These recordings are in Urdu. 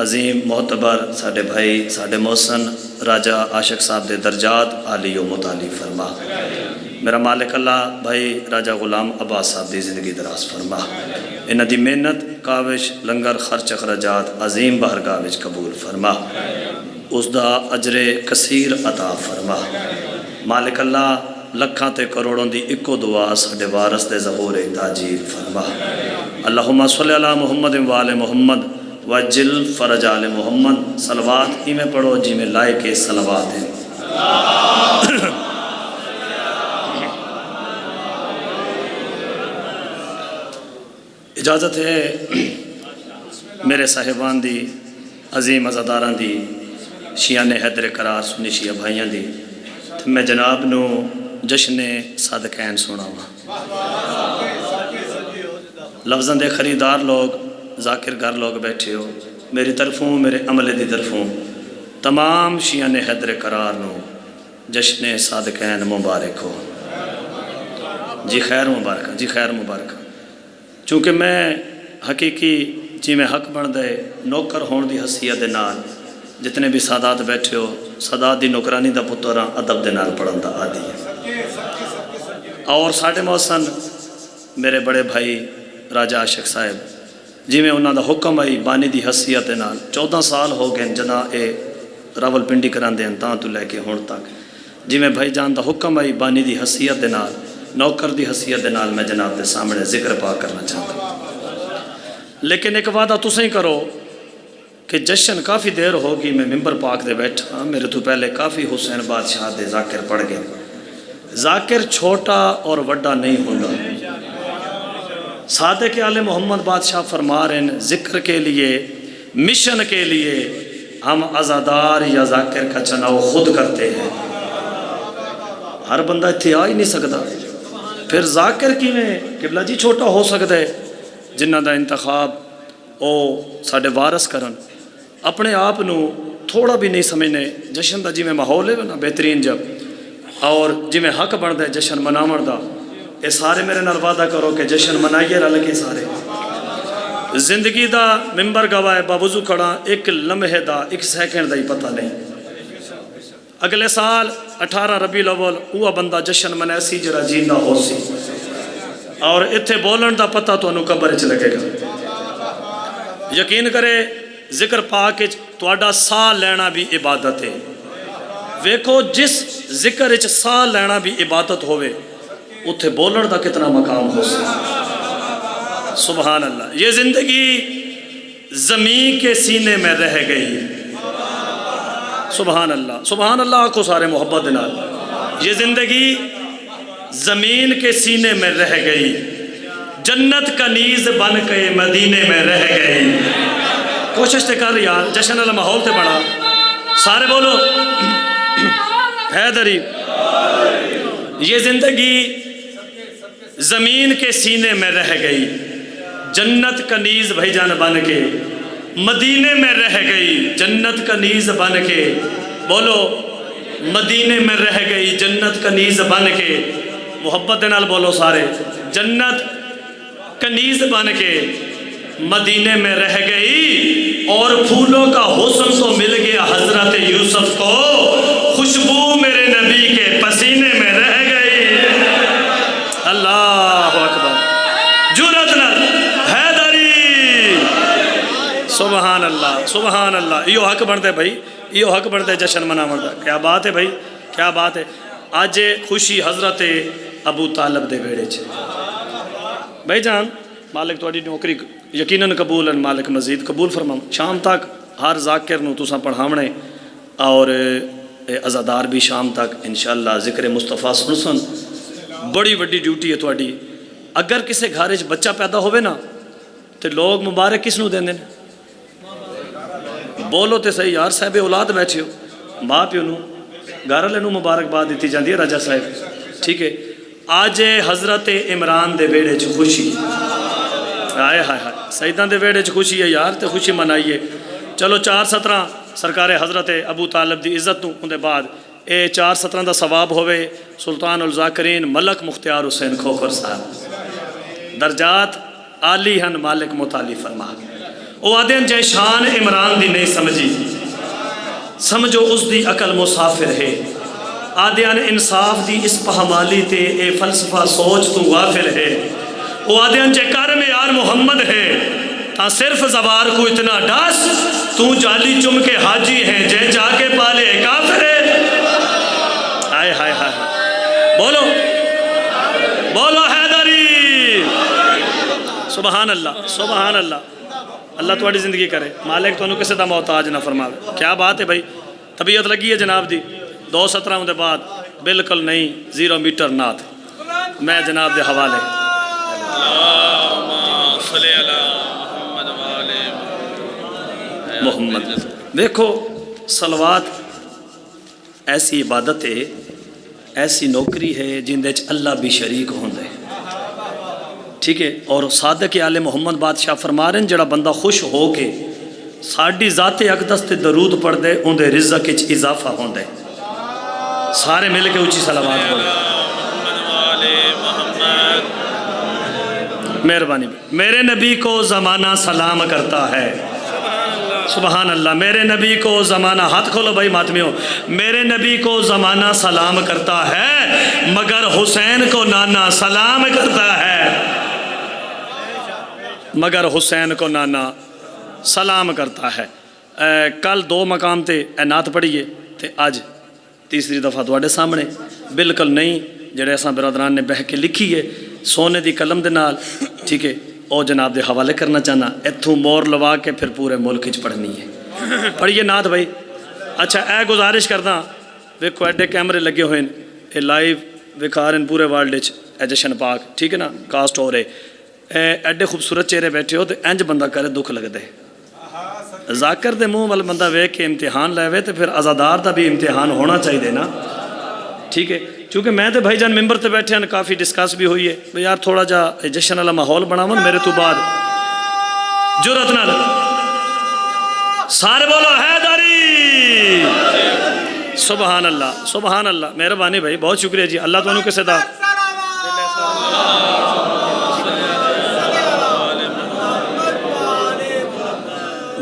عظیم معتبر ساڈے بھائی ساڈے محسن راجہ عاشق صاحب دے درجات عالی و متعالی فرما۔ میرا مالک اللہ بھائی راجہ غلام عباس صاحب دی زندگی دراز فرما، انہاں دی محنت کاوش لنگر خرچ اخراجات عظیم بارگاہ وچ قبول فرما، اس دا اجر کثیر عطا فرما۔ مالک اللہ لکھاں تے کروڑوں دی اکو دعا ساڈے وارث دے ظہور تاجیل فرما۔ اللہم صلی علی محمد و آل محمد وجل فرج آل محمد۔ صلوات ہی میں پڑھو جی میں لائق صلوات ہیں۔ اجازت ہے میرے صاحبان دی عظیم عزاداران دی شیعان حیدر قرار سنی شیعہ بھائیاں دی میں جناب نو جشن صادقین سنا ہوا لفظاں دے خریدار لوگ ذاکر گر لوگ بیٹھے ہو، میری طرفوں میرے عملے دی طرفوں تمام شیعان حیدر قرار نو جشن صادقین مبارک ہو۔ جی خیر مبارکہ، جی خیر مبارکہ۔ چونکہ میں حقیقی جی میں حق بن دے نوکر ہون دی حیثیت دے نال جتنے بھی سادات بیٹھے ہو، سادات دی نوکرانی دا پتراں ادب دے نال پڑھن دا عادی ہے۔ اور ساڈے محسن میرے بڑے بھائی راجہ عاشق صاحب جی میں انہاں دا حکم آئی بانی دی حیثیت دے نال 14 سال ہو گئے جنا اے راول پنڈی کران دے تاں تو لے کے ہون تک جی میں بھائی جان دا حکم آئی بانی دی حیثیت دے نال نوکر دی حیثیت دے نال میں جناب دے سامنے ذکر پاک کرنا چاہتا ہوں۔ لیکن ایک وعدہ تسیں کرو کہ جشن کافی دیر ہوگی میں ممبر پاک دے بیٹھا، میرے تو پہلے کافی حسین بادشاہ دے ذاکر پڑھ گئے۔ ذاکر چھوٹا اور وڈا نہیں ہوگا۔ صادق آل محمد بادشاہ فرما رہے ہیں ذکر کے لیے مشن کے لیے ہم عزادار یا ذاکر کا چناؤ خود کرتے ہیں۔ ہر بندہ اتھے آ ہی نہیں سکتا، پھر ذاکر کی میں قبلہ جی چھوٹا ہو سکتا ہے جنہ دا انتخاب او ساڑھے وارث کرن اپنے آپ نو تھوڑا بھی نہیں سمجھنے جشن دا جی میں ماحول ہے نا بہترین جب اور جی میں حق بن دے جشن مناون دا اے سارے میرے نال وعدہ کرو کہ جشن منائیے رل کے سارے زندگی دا ممبر گواہ باوضو کھڑا ایک لمحے دا ایک سیکنڈ دا ہی پتہ نہیں۔ اگلے سال 18 ربیع الاول وہ بندہ جشن منائے سی جرا جیندہ ہو سی اور اتھے بولن دا پتہ تو انہوں قبر چ لگے گا۔ یقین کرے ذکر پاک تواڈا ساہ لینا بھی عبادت ہے۔ ویکھو جس ذکر اچ ساہ لینا بھی عبادت ہوئے اتھے بولن دا کتنا مقام ہو سی۔ سبحان اللہ۔ یہ زندگی زمین کے سینے میں رہ گئی۔ سبحان اللہ، سبحان اللہ کو سارے محبت دلال۔ یہ زندگی زمین کے سینے میں رہ گئی، جنت کا نیز بن کے مدینے میں رہ گئی۔ کوشش تے کر یار، جشن اللہ ماحول تے بڑا سارے بولو حیدری۔ یہ زندگی زمین کے سینے میں رہ گئی، جنت کا نیز بھائی جان بن کے مدینے میں رہ گئی، جنت کا نیز بن کے بولو مدینے میں رہ گئی، جنت کا نیز بن کے محبت نال بولو سارے جنت کا نیز بن کے مدینے میں رہ گئی۔ اور پھولوں کا حسن تو مل گیا حضرت یوسف کو، خوشبو میرے نبی کے پسینے میں رہ گئی۔ اللہ اکبر، جرأت نال سبحان اللہ، سبحان اللہ۔ یہ حق بنتے بھائی، یہ حق بنتے جشن منا مردا۔ کیا بات ہے بھائی، کیا بات ہے۔ آج خوشی حضرت ابو طالب دے بیڑے چھے بھائی جان، مالک تواڈی نوکری یقیناً قبول ہے، مالک مزید قبول فرماؤں۔ شام تک ہر ذاکر نو تساں پڑھاونے اور عزادار بھی شام تک انشاءاللہ ذکر مصطفیٰ سن بڑی وڈی ڈیوٹی ہے تواڈی۔ اگر کسے گھر وچ بچہ پیدا ہوئے نا تو لوگ مبارک کس نو دیندے نے؟ بولو تے صحیح یار، صاحب اولاد بیٹھے ہو ماں پیو نو گھر والے نو مبارکباد دیتی جاندی ہے راجہ صاحب، ٹھیک ہے۔ آج حضرت عمران دے بیڑے چ خوشی، ہائے ہائے ہائے، سیداں دے بیڑے چ خوشی ہے یار، تے خوشی منائیے۔ چلو 4/17 سرکار حضرت ابو طالب دی عزت نو اندے بعد اے 4/17 دا ثواب ہوئے سلطان الذاکرین ملک مختار حسین کھوکھر صاحب، درجات عالی ہن مالک متعالی فرما۔ وہ آدھے جے شان عمران دی نہیں سمجھی سمجھو اس دی عقل مسافر ہے آدھے انصاف دی اس پہمالی تے اے فلسفہ سوچ تو غافل ہے وہ آدھے جے کرم یار محمد ہے تا صرف زبار کو اتنا ڈاس تو جالی چم کے حاجی ہیں جے جا کے پالے کافر ہے آئے ہائے ہائے بولو بولو حیدری سبحان اللہ سبحان اللہ اللہ تھوڑی زندگی کرے مالک تو انہوں کسے دا محتاج نہ فرماوے کیا بات ہے بھائی طبیعت لگی ہے جناب دی 2:17 دے بعد بالکل نہیں 0 میٹر نات میں جناب دے حوالے محمد دیکھو صلوات ایسی عبادت ہے ایسی نوکری ہے جن دے اللہ بھی شریک ہوندے ٹھیک ہے اور صادق آل محمد بادشاہ فرما رہے ہیں جڑا بندہ خوش ہو کے ساڑی ذات اقدس تے درود پڑھ دے ان دے رزق اچ اضافہ ہوندے سارے مل کے اونچی صلوات پڑھو مہربانی میرے نبی کو زمانہ سلام کرتا ہے سبحان اللہ میرے نبی کو زمانہ ہاتھ کھولو بھائی ماتمیوں میرے نبی کو زمانہ سلام کرتا ہے مگر حسین کو نانا سلام کرتا ہے مگر حسین کو نانا سلام کرتا ہے کل 2 مقام تے نعت پڑھیے تے آج تیسری دفعہ تواڈے سامنے بالکل نہیں جڑے ایسا برادران نے بہ کے لکھی ہے سونے دی قلم دے نال ٹھیک ہے او جناب دے حوالے کرنا چاہنا اتھوں مور لوا کے پھر پورے ملک وچ پڑھنی ہے پڑھیے نعت بھائی اچھا اے گزارش کردا ویکھو ایڈے کیمرے لگے ہوئے ہیں اے لائیو وکھا رہے ہیں پورے ورلڈ وچ اے جشن پاک ٹھیک ہے نا کاسٹ ہو رہے ایڈے خوبصورت چہرے بیٹھے ہو تو انج بندہ کرے دکھ لگتا ہے ذاکر دے منہ وال بندہ ویکھ کے امتحان لے وے تو پھر عزادار دا بھی امتحان ہونا چاہیے نا ٹھیک ہے چونکہ میں تے بھائی جان ممبر تے بیٹھے ہیں کافی ڈسکس بھی ہوئی ہے بھئی یار تھوڑا جا جشن والا ماحول بناون میرے تو بعد جرأت نال سارے بولو حیدری سبحان اللہ سبحان اللہ مہربانی بھائی بہت شکریہ جی اللہ تو انہوں کسے دا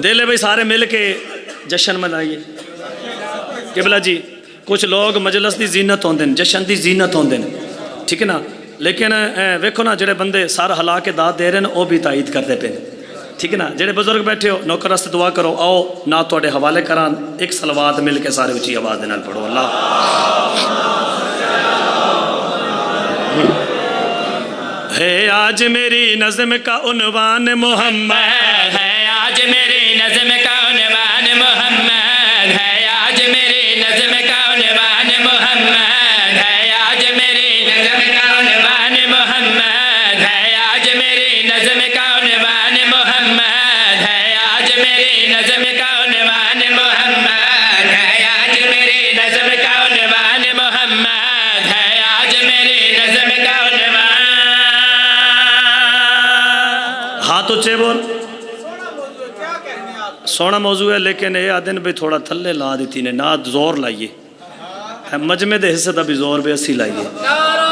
دلے بھائی سارے مل کے جشن منائیے قبلہ جی کچھ لوگ مجلس دی زینت ہوندے ہیں جشن دی زینت ہوندے ہیں ٹھیک ہے نا لیکن ویکھو نا جڑے بندے سار ہلا کے داد دے رہے ہیں وہ بھی تائید کرتے پہ ٹھیک ہے نا جڑے بزرگ بیٹھے ہو نوکر راستے دعا کرو آؤ نہ توڑے حوالے کران ایک صلوات مل کے سارے اچھی آواز دے نال پڑھو اللہ ہے آج میری نظم کا عنوان محمد ہے آج میری نظم کا عنوان محمد ہے آج میری نظم کا عنوان محمد ہے آج میری نظم کا عنوان محمد ہے آج میری نظم کا عنوان محمد ہے آج میری نظم کا عنوان محمد ہے آج میری نظم کا عنوان محمد ہے آج میری نظم کا عنوان ہاتھ اچھے بول سونا موضوع ہے لیکن یہ آدھن بھی تھوڑا تھلے لا دیتی نے نات زور لائیے مجمع دے حصہ دا بھی زور بے اسی لائیے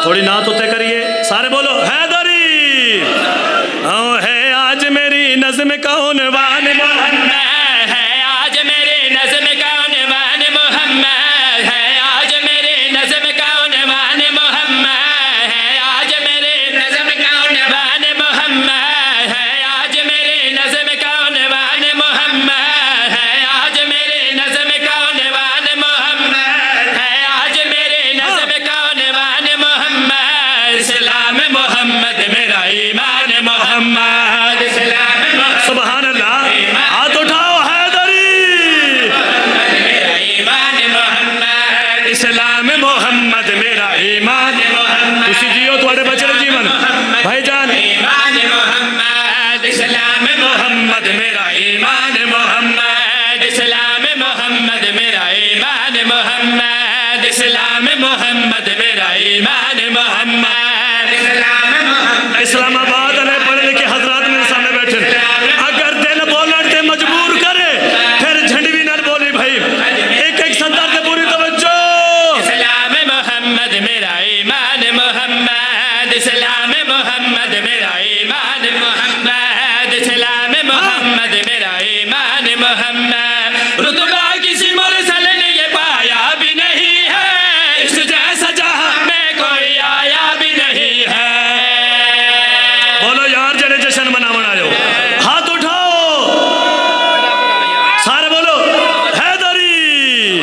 تھوڑی نات ہوتے کریے سارے بولو حیدری ہے آج میری نظم کا عنوان محمد ہے آج میری نظم کا عنوان محمد ہے آج میری نظم کا عنوان محمد ہے آج میری نظم کا عنوان محمد ہے آج میری نظم کا عنوان محمد ہے آج میری نظم کا عنوان محمد ہے آج میری نظم کا عنوان محمد اسلام محمد میرا ایمان محمد اسلام محمد سبحان اللہ ہاتھ اٹھاؤ حیدری میرا ایمان محمد اسلام محمد میرا ایمان تسی جیو تھوڑے بچے جیون بھائی جان ایمان محمد اسلام محمد میرا ایمان محمد اسلام محمد میرا ایمان محمد اسلام محمد میرا ایمان محمد اسلام محمد اسلام آباد علیہ پڑھے لکھے حضرات میرے سامنے بیٹھے اگر دل بولن تے مجبور کرے پھر جھنڈوی نہ بولی بھائی ایک ایک سنتر تے پوری توجہ اسلام محمد میرا ایمان محمد اسلام محمد میرا ایمان محمد اسلام محمد میرا محمد رتبہ کسی مرسل نے یہ پایا بھی نہیں ہے اس جیسا جہاں میں کوئی آیا بھی نہیں ہے بولو یار جڑے جشن مناون آئے ہو ہاتھ اٹھاؤ سارے بولو حیدری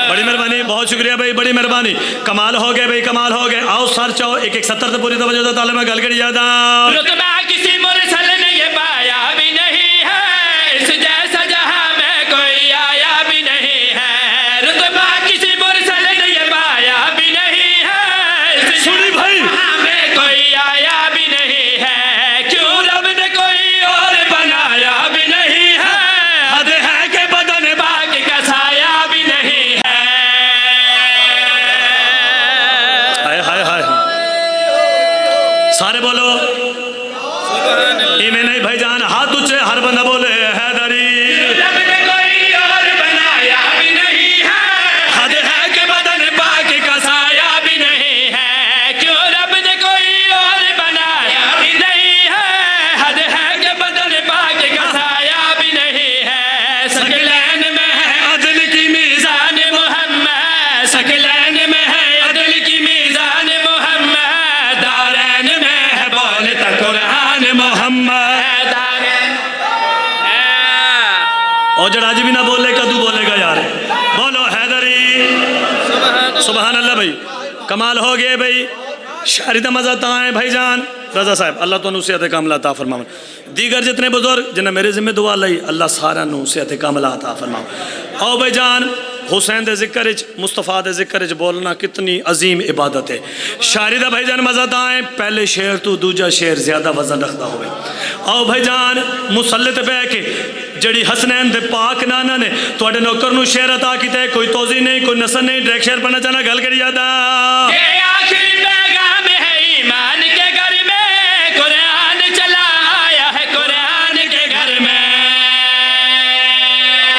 بڑی مہربانی بہت شکریہ بھائی بڑی مہربانی کمال ہو گئے بھائی کمال ہو گئے آؤ سر چاہو 170 سے پوری توجہ دو تعلیم گل کر یاد رتبہ کسی مرسل نے یہ پایا بھی نہیں ہے اس جیسا جہاں میں کوئی آیا بھی نہیں ہے رتبہ کسی مرسل نے یہ پایا بھی نہیں ہے اس سنی بھائی جہاں میں کوئی آیا بھی نہیں ہے کیوں رب نے کوئی اور بنایا بھی نہیں ہے حد ہے کہ بدن پاک کا سایہ بھی نہیں ہے ہائے ہائے ہائے سارے بولو میں نہیں بھائی جان ہاتھ اچھے ہر بندہ بولے حیدری رب نے کوئی اور بنایا بھی نہیں ہے حد ہے کہ بدن پاک کا سایہ بھی نہیں ہے کیوں رب نے کوئی اور بنایا بھی نہیں ہے حد ہے کہ بدن پاک کا سایہ بھی نہیں ہے ثقلین میں ہے عدل کی میزان محمد ثقلین میں ہے عدل کی میزان محمد دارین میں ہے بولتا قرآن محمد اور جڑا جی بھی نہ بولے کدو بولے گا یار بولو حیدری سبحان اللہ بھائی کمال ہو گئے بھائی شاعری دا مزہ تائیں بھائی جان رضا صاحب اللہ تو نصیحت کاملہ عطا فرماؤں دیگر جتنے بزرگ جنہیں میرے ذمہ دعا لئی اللہ سارا نصیحت کاملہ عطا فرماؤں او بھائی جان حسین دے ذکر اچ مصطفیٰ دے ذکر اچ بولنا کتنی عظیم عبادت ہے شاعری دا بھائی جان مزہ تائیں پہلے شعر تو دوجا شعر زیادہ وزن رکھتا ہوئے او بھائی جان مسلط بے کے جڑی حسنین دے پاک نانا نے تو اڈے نوکر نو شعر عطا کی تے کوئی توضیح نہیں کوئی نسل نہیں ڈریک شعر پڑھنا چاہنا گل کری جاتا یہ آخری پیغام ہے ایمان کے گھر میں قرآن چلا آیا ہے قرآن کے گھر میں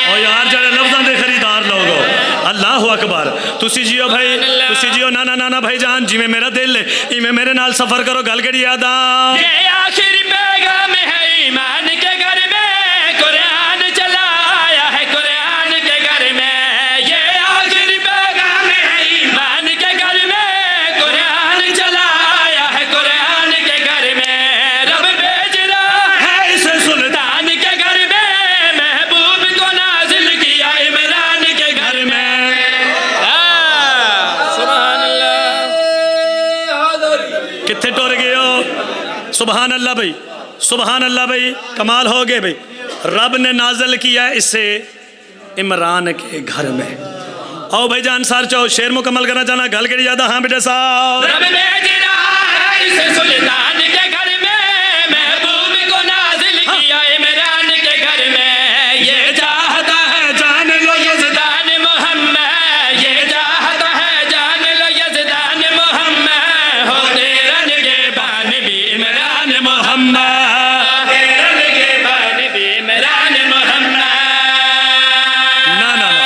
او یار جڑے لفظاں دے خریدار لوگو اللہ اکبر تسی جیو بھائی تسی جیو نانا نانا بھائی جان جی میں میرا دل ہے ای میں میرے نال سفر کرو گل کری یادا یہ آخری پیغام ہے ایمان کے گھر میں قرآن چلا آیا ہے قرآن کے گھر میں یہ آخری پیغام ہے ایمان کے گھر میں قرآن چلا آیا ہے قرآن کے گھر میں رب بھیج رہا ہے اس سلطان کے گھر میں محبوب کو نازل کیا عمران کے گھر میں سبحان اللہ کتھے ٹور گئے ہو سبحان اللہ بھائی سبحان اللہ بھائی کمال ہو گئے بھائی رب نے نازل کیا اسے عمران کے گھر میں او بھائی جان سار چاہو شعر مکمل کرنا چاہنا گل کری جاتا ہاں بیٹے صاحب رب بھیج رہا ہے اس سلطان کے گھر میں محبوب کو نازل کیا عمران کے گھر میں یہ چاہتا ہے جان لو یزدان محمد یہ چاہتا ہے جان لو یزدان محمد ہوتے رن کے بان بھی عمران محمد رن کے بان بھی عمران محمد نا نا نا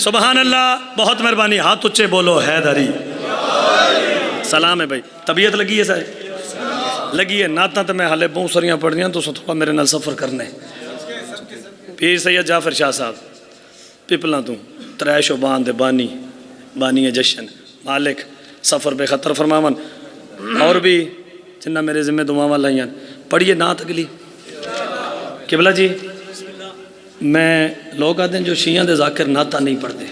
سبحان اللہ بہت مہربانی ہاتھ اچھے بولو حیدری سلام ہے بھائی طبیعت لگی ہے سارے لگی ہے ناتاں تو میں حالے بہت ساریاں پڑھ دیا تو تھوڑا میرے نال سفر کرنے پیر سید جعفر شاہ صاحب پپلاں تو ترے شعبان دے بانی بانی جشن مالک سفر بے خطر فرماون اور بھی جنہ میرے ذمہ دعاواں لائیاں پڑھیے نعت اگلی قبلہ جی میں لوگ آتے ہیں جو شیعہ دے ذاکر نعتاں نہیں پڑھتے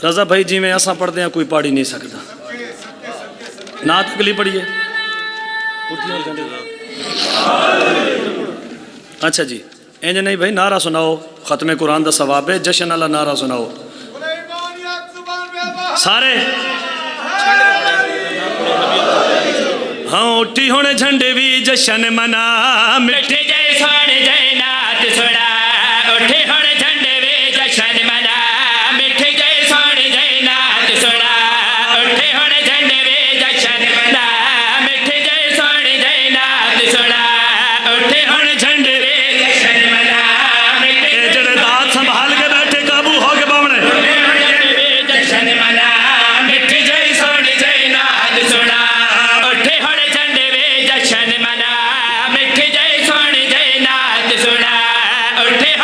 رضا بھائی جی میں ایسا پڑھتے ہیں کوئی پاڑی نہیں سکتا نعت اگلی پڑھیے اچھا جی انج نہیں بھائی نعرہ سناؤ ختم قرآن دا ثواب ہے جشن والا نعرہ سناؤ سارے ہاں اٹھی ہونے جھنڈے بھی جشن منا مٹھے جائے سونے جائے نات سنا اٹھے ہونے جھنڈے وے جشن منا مٹھے جائے سونے جائے نات سنا اٹھے ہونے جھنڈے وے جشن منا مٹھے جائے سونے جائے نات سنا اٹھے ہونے جھنڈے وے جشن منا اے جڑے دات سنبھال کے بیٹھے قابو ہو کے باونے جشن منا مٹھے جائے سونے جائے نات سنا اٹھے ہونے جھنڈے وے جشن منا مٹھے جائے سونے جائے نات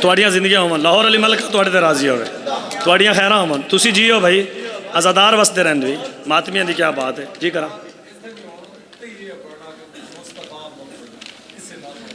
ਤੁਹਾਡੀਆਂ ਜ਼ਿੰਦਗੀਆਂ ਹੋਵਣ ਲਾਹੌਰ ਅਲੀ ਮਲਕ ਤੁਹਾਡੇ ਤੇ ਰਾਜ਼ੀ ਹੋਵੇ ਤੁਹਾਡੀਆਂ ਖੈਰਾਂ ਹੋਵਣ ਤੁਸੀਂ ਜੀਓ ਭਾਈ ਆਜ਼ਾਦਾਰ ਵਸਦੇ ਰਹਿੰਦੇ ਵੀ ਮਾਤਮੀਆਂ ਦੀ ਕੀ ਬਾਤ ਹੈ ਜੀ ਕਰਾਂ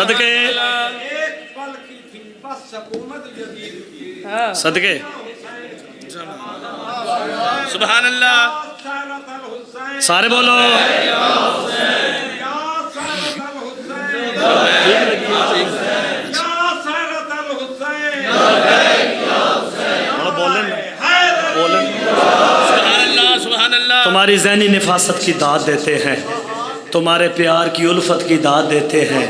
صدقے ایک پل کی تھی بس حکومت جدید کی صدقے سبحان اللہ سارت الحسین سارے بولو یا سارت الحسین یا سارت الحسین سبحان اللہ سبحان اللہ تمہاری ذہنی نفاست کی داد دیتے ہیں، تمہارے پیار کی الفت کی داد دیتے ہیں،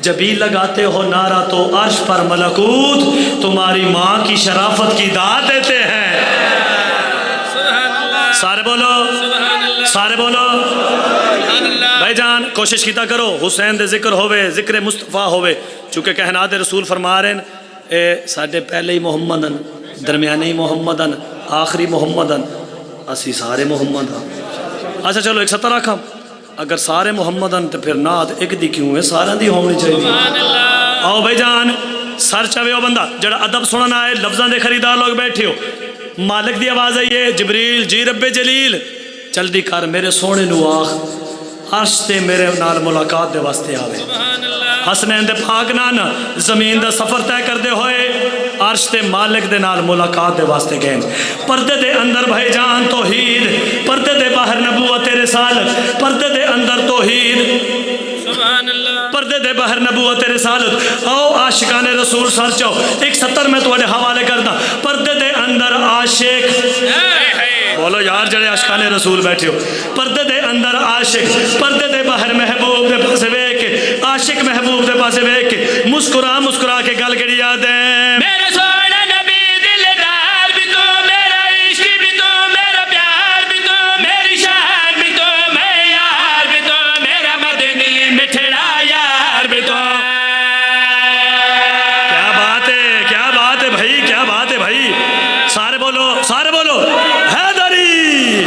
جب بھی لگاتے ہو نعرہ تو عرش پر ملکوت تمہاری ماں کی شرافت کی داد دیتے ہیں۔ سارے بولو سارے بولو بھائی جان کوشش کیتا کرو حسین دے ذکر ہوئے، ذکر مصطفیٰ ہوئے، چونکہ کہنات رسول فرما رہے ہیں اے ساڈے پہلے ہی محمدن، درمیانے ہی محمدن، آخری محمدن، اسی سارے محمد ہاں۔ اچھا چلو ایک سطر رکھا، اگر سارے محمدن تو پھر نعت ایک دی کیوں ہے، سارے دی ہونی چاہیے۔ آؤ بھائی جان سر چاہے ہو بندہ جڑا ادب سننا ہے، لفظاں دے خریدار لوگ بیٹھے ہو، مالک دی آواز آئیے جبریل جی رب جلیل جلدی کر میرے سونے نو آخ عرش تے میرے نال ملاقات دے واسطے آوے، حسنین دے پاک نان زمین دا سفر طے کردے ہوئے عرش تے مالک دے نال ملاقات دے واسطے گئے، پردے دے اندر بھائی جان توحید، پردے دے باہر نبوت رسالت، پردے دے اندر توحید، پردے دے باہر نبوت رسالت۔ آؤ عاشقان رسول سر چاؤ ایک سطر میں تواڈے حوالے کردا، پردے دے اندر عاشق، بولو یار جڑے عاشقان رسول بیٹھے ہو، پردے دے اندر عاشق، پردے دے باہر محبوب دے پاسے ویکھ کے، عاشق محبوب دے پاسے ویکھ کے مسکرا مسکرا کے گل کری یاد ہے میرا سونا نبی دلدار بھی تو، میرا عشق بھی تو، میرا پیار بھی تو، میری شان بھی تو، میں یار بھی تو، میرا مدنی مٹھڑا یار بھی تو۔ کیا بات ہے، کیا بات ہے بھائی، کیا بات ہے بھائی، سارے بولو حیدری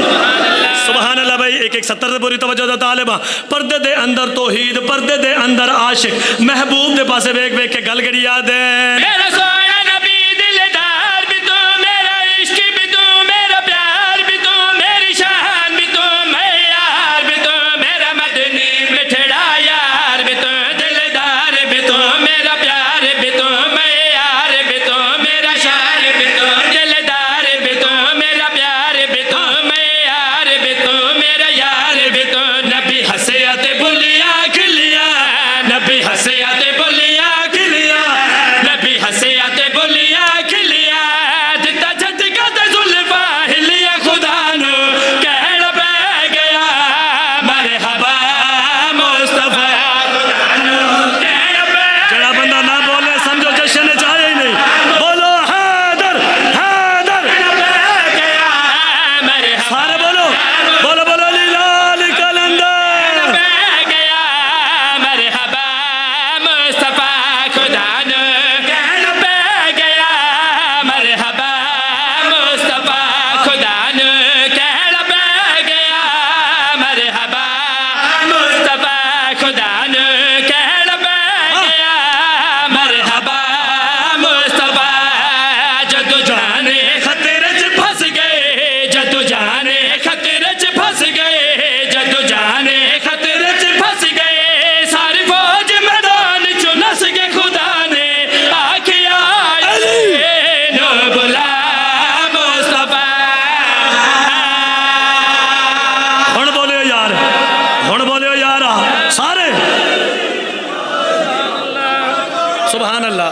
سبحان اللہ بھائی، ایک ایک سطر سے پوری توجہ دا طالبہ، پردے دے اندر توحید، پردے دے اندر عاشق، محبوب دے پاسے ویکھ ویکھ کے گل کری یاد ہے میرا سونا نبی دلدار بھی تو، میرا عشق بھی تو، میرا پیار بھی تو، میری شان بھی تو، میں یار بھی تو، میرا مدنی مٹھڑا یار بھی تو، دلدار بھی تو، میرا پیار بھی تو، میں یار بھی تو، میرا شان بھی تو، دلدار بھی تو، میرا پیار بھی تو، میں یار بھی تو، میرا یار بھی تو۔ نبی حسیات بلیا کھلیا، نبی حسیات بلیا کھلیا، نبی حسیات بلیا کھلیا، جتا جھٹکا تے زلفا ہلیا، خدا نو کہڑ پہ گیا مرحبا مصطفیٰ، خدا نو کہڑ پہ جڑا بندہ نہ بولے سمجھو جشن چاہے ہی نہیں، بولو حیدر حیدر، گیا مرحبا سارے بولو بولو بولو علی لال کلندر، گیا مرحبا مصطفیٰ، خدا نو کہڑ پہ گیا مرحبا مصطفیٰ، خدا نو کہڑ پہ گیا مرحبا مصطفیٰ، خدا نو کہڑ پہ گیا مرحبا مصطفیٰ، جدو جانے خطرے چ پھنس گئے، جدو جانے خطرے چ پھنس گئے، جدو جانے خطرے چ پھنس گئے، ساری فوج میدان چو نس گئے، خدا نے آکھیا نو بلا مصطفیٰ۔ ہن بولیو یار، ہن بولیو یار، سارے سبحان اللہ۔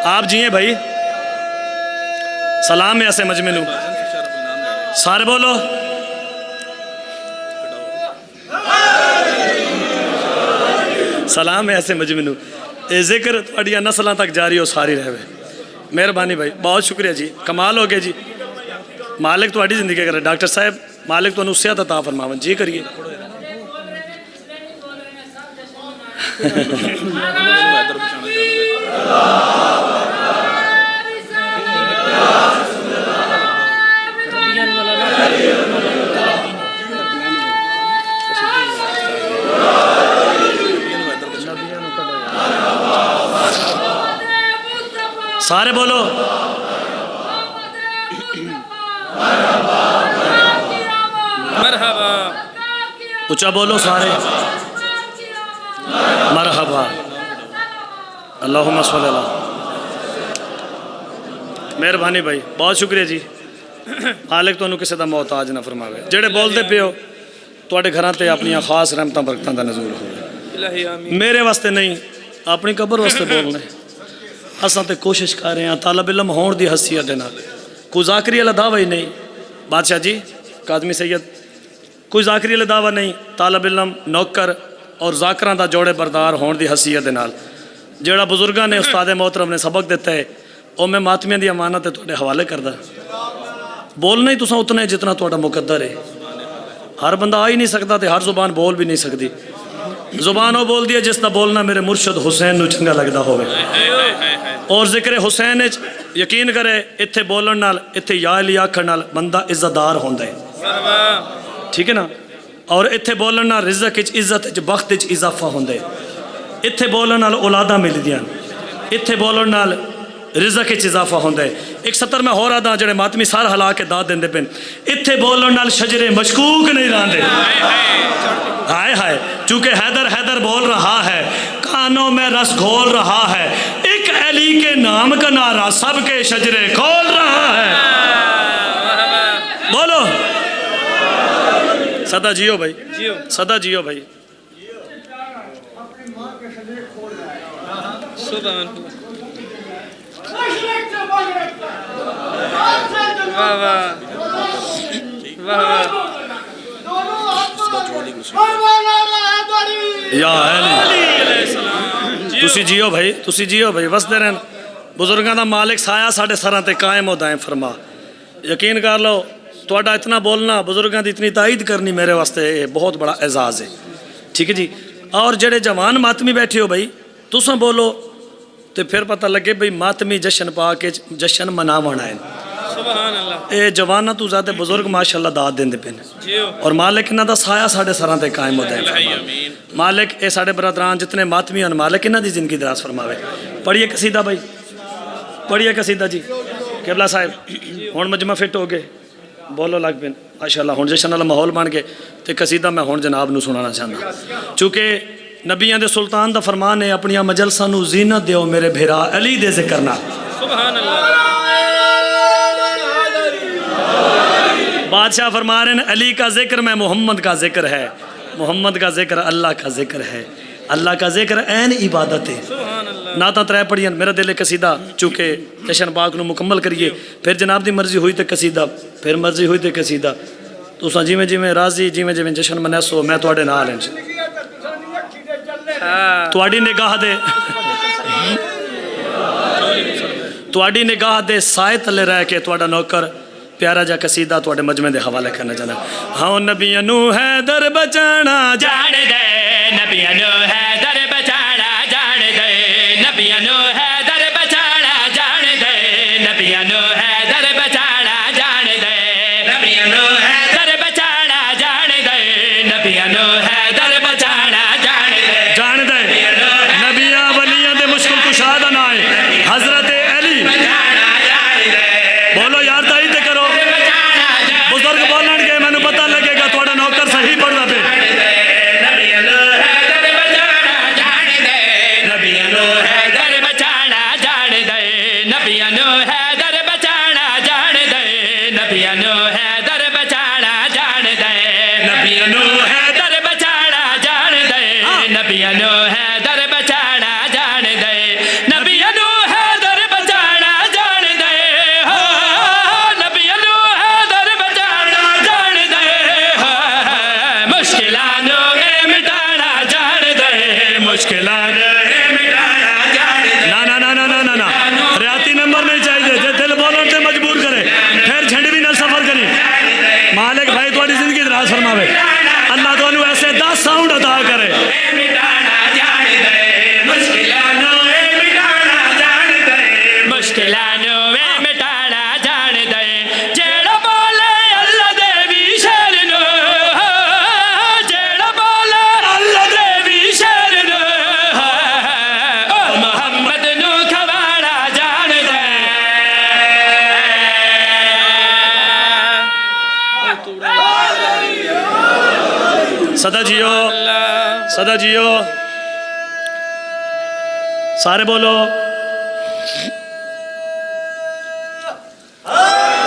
آپ جیئے بھائی، سلام ہے ایسے مجمع نو، سارے بولو سلام ہے ایسے مجمع نو، اے ذکر تھوڑیاں نسلاں تک جاری ہو ساری رہے، مہربانی بھائی، بہت شکریہ جی، کمال ہو گیا جی، مالک تھوڑی زندگی کرے، ڈاکٹر صاحب مالک تو صحت عطا فرماون جی کریے۔ سارے بولو مرحبا، اچھا بولو سارے مرحبا، اللہم صلی اللہ. مہربانی بھائی, بہت شکریہ جی. مالک تانوں کسی دا محتاج نہ فرماوے. جڑے بولدے پے ہو تواڈے گھراں تے اپنی خاص رحمتاں برکتاں دا نزول ہوے. میرے واسطے نہیں, اپنی قبر واسطے بولنے. اساں تے کوشش کر رہے ہیں طالب علم ہون دی حیثیت دے نال. کوئی ذاکری والا دعویٰ ہی نہیں بادشاہ جی, کاظمی سید, کوئی ذاکری والا دعویٰ نہیں. طالب علم, نوکر اور ذاکراں دا جوڑے بردار ہون دی حیثیت دے نال جیڑا بزرگاں نے استاد محترم نے سبق دیتا ہے او میں ماتمیاں دی امانت تواڈے حوالے کردا. بولنا ہی تساں اتنا ہے جتنا تواڈا مقدر ہے. ہر بندہ آ ہی نہیں سکتا تے ہر زبان بول بھی نہیں سکتی. زبان وہ بول دی ہے جس دا بولنا میرے مرشد حسین نو چنگا لگدا ہوئے. اور ذکر حسین یقین کرے اتھے بولن نال, اتھے یا علی آکھن نال بندہ عزت دار ہوندا ہے. ٹھیک ہے نا. اور اتھے بولن نال رزق وچ عزت وچ بخت وچ اضافہ ہوندا ہے. اتھے بولن نال اولاداں ملدیاں, اتھے بولن نال رزق وچ اضافہ ہوندا ہے. ایک سطر میں ہو رہا تھا جڑے ماتمی سار ہلا کے داد دیندے پن, اتھے بولن نال شجرے مشکوک نہیں راندے. ہائے ہائے, چونکہ حیدر حیدر بول رہا ہے, کانوں میں رس گھول رہا ہے, ایک علی کے نام کا نعرہ سب کے شجرے کھول رہا ہے. بولو سدا جیو بھائی, سدا جیو بھائی. یا تسی جیو بھائی, تسی جیو بھائی, وسدے رہن. بزرگاں دا مالک سایہ ساڈے سراں تے قائم و دائم فرما. یقین کر لو تواڈا اتنا بولنا, بزرگاں دی اتنی تائید کرنی میرے واسطے بہت بڑا اعزاز ہے. ٹھیک ہے جی. اور جڑے جوان ماتمی بیٹھے ہو بھائی, تساں بولو تو پھر پتہ لگے بھئی ماتمی جشن پا کے جشن مناونا ہے. سبحان اللہ. اے جوانہ تو زیادہ بزرگ ماشاءاللہ داد دیندے پن, اور مالک انہاں دا سایہ ساڈے سراں تے قائم ہو دائم. مالک اے ساڈے برادران جتنے ماتمی ہیں مالک انہاں دی زندگی دراز فرماوے. پڑھیے قصیدہ بھائی, پڑھیے قصیدہ جی. قبلہ صاحب ہن مجمع فٹ ہو گئے, بولو لگ پن ماشاءاللہ. ہن جشن والا ماحول بن گئے تے قصیدہ میں ہن جناب نو سنانا چاہنا. چونکہ نبیاں دے سلطان دا فرمان ہے, اپنی مجلساں نو زینت دیو میرے بھیرا علی دے ذکر نال. سبحان اللہ. بادشاہ فرما رہے ہیں علی کا ذکر میں محمد کا ذکر ہے, محمد کا ذکر اللہ کا ذکر ہے, اللہ کا ذکر عین عبادت ہے. نعتاں ترے پڑھیاں, میرا دل قصیدہ چونکہ جشن پاک نو مکمل کریے, پھر جناب دی مرضی ہوئی تے قصیدہ, پھر مرضی ہوئی تے قصیدہ. تساں جویں جویں راضی جویں جویں جشن منیسو میں تواڈے نال ہاں. تواڈی نگاہ دے تواڈی نگاہ دے سائے تلے رہ کے تواڈا نوکر پیارا جا قصیدہ تواڈے مجمع دے حوالے کرنا چاہنا. ہاں نبیاں نو حیدر بچانا جان دے, نبیاں نو حیدر بچانا جان دے, نبیاں نو حیدر بچانا جان دے, نبیاں نو حیدر بچانا جان دے, نبیاں نو حیدر بچانا جان دے, نبیاں نو حیدر بچانا جان دے, جان دے. نبیاں ولیاں دے مشکل کشا دا نام ہے حضرت علی. بولو یار تائید کرو, بزرگ بولن کے میں نے پتہ لگے گا تھوڑا نوکر صحیح پڑھ رہا پہ. نبیاں نو حیدر بچانا جان دے, نبیاں نو حیدر بچانا جان دے, نبیاں نو حیدر بچانا جان دے, نبیاں نو حیدر بچانا جان دے, نبیاں نو حیدر بچانا جان دے, نبیاں نو حیدر بچانا جان دے, نبیاں نو حیدر بچانا جان دے, نبیاں نو حیدر بچانا جان دے, مشکلاں نو مٹانا جان دے, مشکلاں نو مٹانا جان دے. نا نا نا نا نا نا ریاتی نمبر نہیں چاہیے, جے دل بولن تے مجبور کرے پھر جھنڈوی نال سفر کری. مالک بھائی تواڈی زندگی دراز فرماوے, اللہ تانوں ایسے 10 ساؤنڈ عطا کرے. مشکلاں نو مٹانا جان دے, جیڑا بولے اللہ دے وی شیر نو, جیڑا بولے اللہ دے وی شیر نو, او محمد نو کھوانا جان دے. صدا جیو, صدا جیو, سارے بولو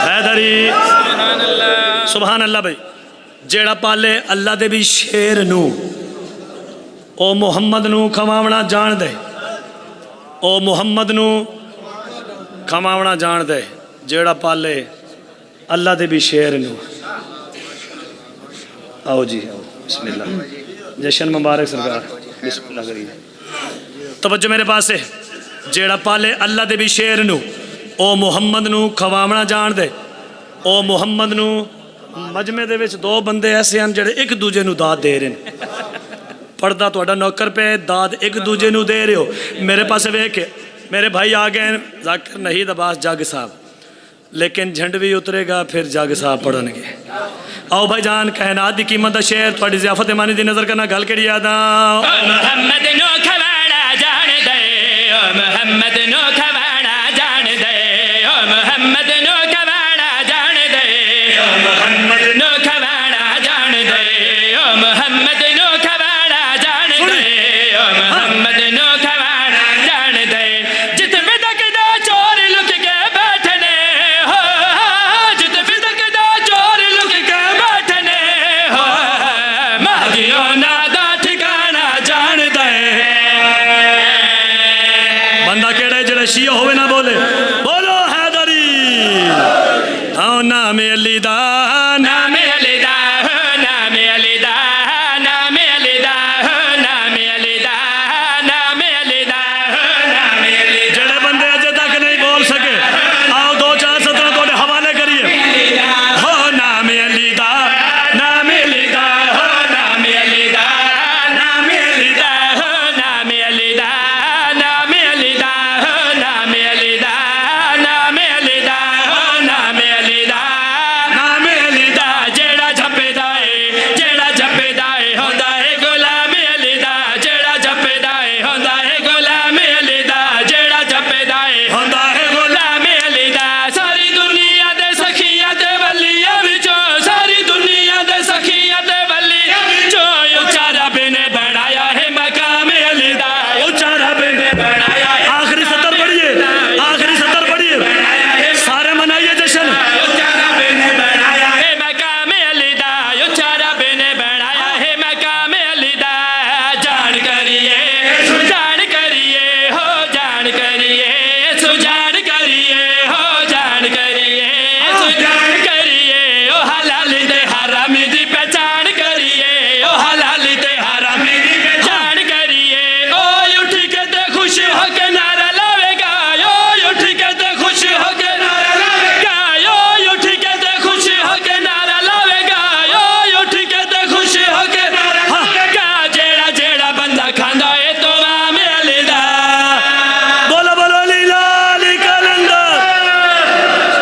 حیدری سبحان اللہ بھائی جیڑا پالے اللہ دے بھی شیر نو او محمد نو کھواونا جان دے او محمد نو کھواونا جان دے جیڑا پالے اللہ دے بھی شیر نو آؤ جی آؤ بسم اللہ جشن مبارک سرکار بسم اللہ کریے توجہ میرے پاس ہے جیڑا پالے اللہ دے بھی شیر نو او محمد نو کھواونا جان دے او محمد نو مجمع دے وچ دو بندے ایسے ہیں جڑے ایک دوجے نو داد دے رہے ہیں پردہ توڑا نوکر پہ داد ایک دوجے نو دے رہے ہو میرے پاس ویکھ میرے بھائی آگئے ہیں ذاکر نہید عباس جاگ صاحب لیکن جھنڈ بھی اترے گا پھر جاگ صاحب پڑھن گے آؤ بھائی جان کائنات دی قیمت دا شعر تھوڑی ضیافت مانی دی نظر کرنا گل کری یاد محمد نو کھواڑا جان دے او محمد نو کھواڑا جان دے او محمد نو کھواڑا جان دے او محمد نو کھواڑا جان دے او محمد نو کھواڑا جان دے او محمد نو کھواڑا جان دے جت بدک دا چور لک کے بیٹھنے ہو جت بدک دا چور لک کے بیٹھنے ہو مہدیوں نا دا ٹھکانہ جان دے بندہ کیڑے جڑے شیعہ ہوئے نہ بولے بولو حیدری آؤ نام علی دا نام علی دا نام علی دا نام علی دا نام علی دا نام علی دا نام علی دا جڑے بندے اجے تک نہیں بول سکے آؤ دو چار سطروں کو حوالے کریے ہو نام علی دا نام علی دا نام علی دا نام علی دا نام علی دا نام علی دا نام علی دا نام علی دا نام علی دا نام علی دا جیڑا جھپدا اے ہوندا اے غلام علی دا جیڑا جھپدا اے ہوندا اے غلام علی دا جیڑا جھپدا